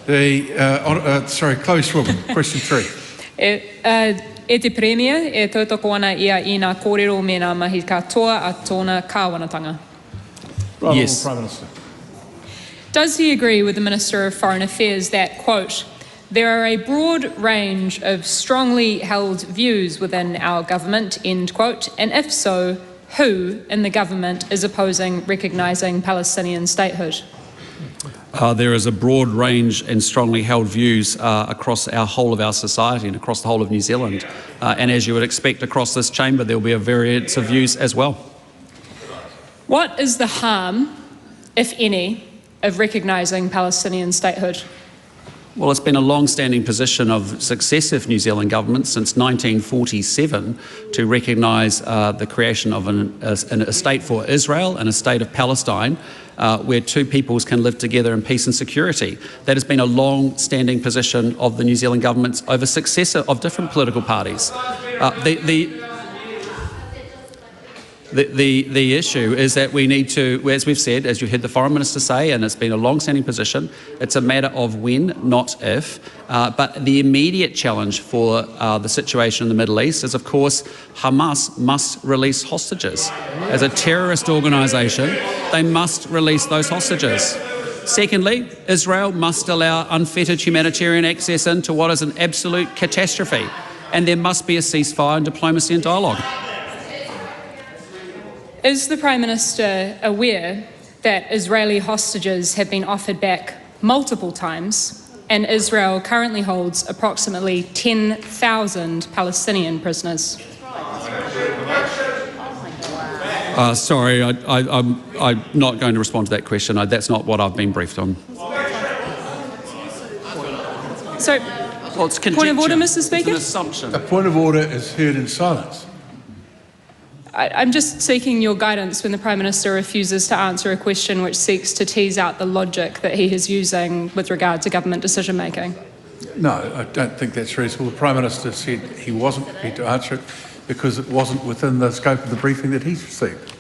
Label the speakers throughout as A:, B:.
A: Chloe Swarbrick, question 3.
B: E te Premier, e tautoko ana ia I ngā kōrero me ngā mahi katoa a tōna kāwanatanga.
A: Yes. Prime Minister.
B: Does he agree with the Minister of Foreign Affairs that, quote, there are a broad range of strongly held views within our government, end quote, and if so, who in the government is opposing recognising Palestinian statehood?
C: There is a broad range and strongly held views across our whole of our society and across the whole of New Zealand. And as you would expect across this chamber, there will be a variance of views as well.
B: What is the harm, if any, of recognising Palestinian statehood?
C: Well, it's been a long-standing position of successive New Zealand governments since 1947 to recognise the creation of a state for Israel and a state of Palestine where two peoples can live together in peace and security. That has been a long-standing position of the New Zealand governments over successive of different political parties. The issue is that we need to, as we've said, as you heard the Foreign Minister say, and it's been a long-standing position, it's a matter of when, not if. But the immediate challenge for the situation in the Middle East is, of course, Hamas must release hostages. As a terrorist organisation, they must release those hostages. Secondly, Israel must allow unfettered humanitarian access into what is an absolute catastrophe, and there must be a ceasefire and diplomacy and dialogue.
B: Is the Prime Minister aware that Israeli hostages have been offered back multiple times and Israel currently holds approximately 10,000 Palestinian prisoners?
C: Sorry, I'm not going to respond to that question. That's not what I've been briefed on.
B: So,
C: well, it's
B: point of order, Mr. Speaker?
C: It's an assumption.
A: A point of order is heard in silence.
B: I'm just seeking your guidance when the Prime Minister refuses to answer a question which seeks to tease out the logic that he is using with regard to government decision making.
A: No, I don't think that's reasonable. The Prime Minister said he wasn't prepared to answer it because it wasn't within the scope of the briefing that he's received.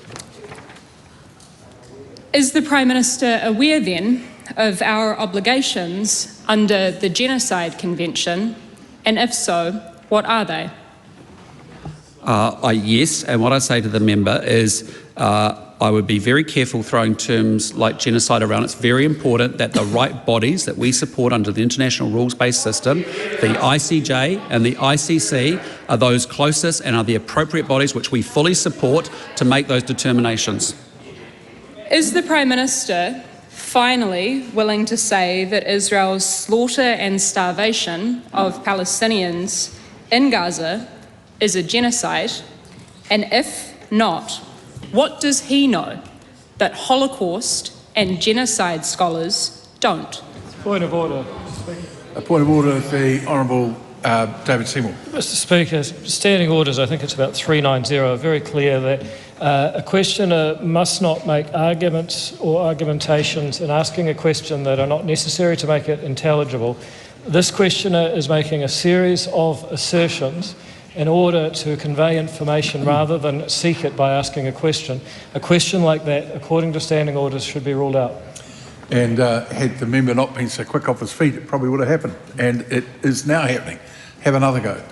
B: Is the Prime Minister aware then of our obligations under the Genocide Convention, and if so, what are they?
C: Yes, and what I say to the member is I would be very careful throwing terms like genocide around. It's very important that the right bodies that we support under the international rules-based system, the ICJ and the ICC, are those closest and are the appropriate bodies which we fully support to make those determinations.
B: Is the Prime Minister finally willing to say that Israel's slaughter and starvation of Palestinians in Gaza is a genocide? And if not, what does he know that Holocaust and genocide scholars don't?
D: Point of order.
A: A point of order, the Honourable David Seymour.
D: Mr. Speaker, standing orders, I think it's about 390, are very clear that a questioner must not make arguments or argumentations in asking a question that are not necessary to make it intelligible. This questioner is making a series of assertions in order to convey information rather than seek it by asking a question. A question like that, according to standing orders, should be ruled out.
A: And had the member not been so quick off his feet, it probably would have happened. And it is now happening. Have another go.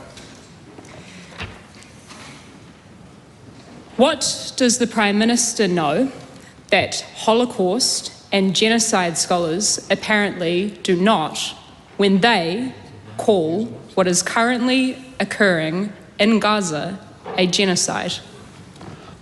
B: What does the Prime Minister know that Holocaust and genocide scholars apparently do not when they call what is currently occurring in Gaza a genocide?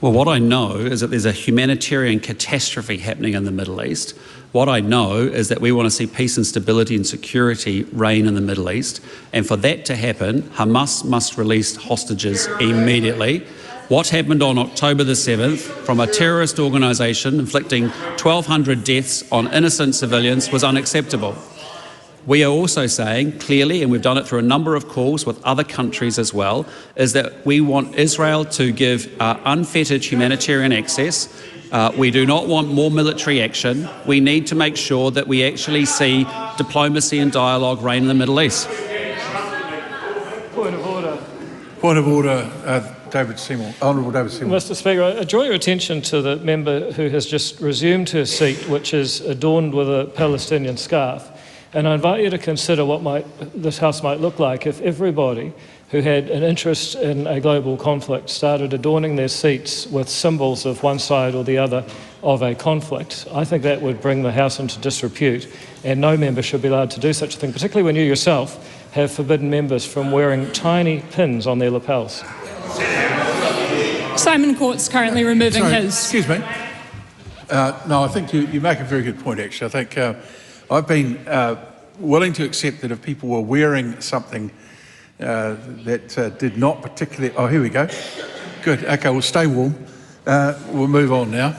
C: Well, what I know is that there's a humanitarian catastrophe happening in the Middle East. What I know is that we want to see peace and stability and security reign in the Middle East. And for that to happen, Hamas must release hostages immediately. What happened on October the 7th from a terrorist organisation inflicting 1,200 deaths on innocent civilians was unacceptable. We are also saying clearly, and we've done it through a number of calls with other countries as well, is that we want Israel to give unfettered humanitarian access. We do not want more military action. We need to make sure that we actually see diplomacy and dialogue reign in the Middle East.
D: Point of order.
A: Point of order, David Seymour. Honourable David Seymour.
D: Mr. Speaker, I draw your attention to the member who has just resumed her seat, which is adorned with a Palestinian scarf. And I invite you to consider what this House might look like if everybody who had an interest in a global conflict started adorning their seats with symbols of one side or the other of a conflict. I think that would bring the House into disrepute, and no member should be allowed to do such a thing, particularly when you yourself have forbidden members from wearing tiny pins on their lapels.
B: Simon Court's currently removing
A: Sorry,
B: his.
A: excuse me. No, I think you make a very good point, actually. I think I've been willing to accept that if people were wearing something that did not particularly... Oh, here we go. Good. Okay, we'll stay warm. We'll move on now.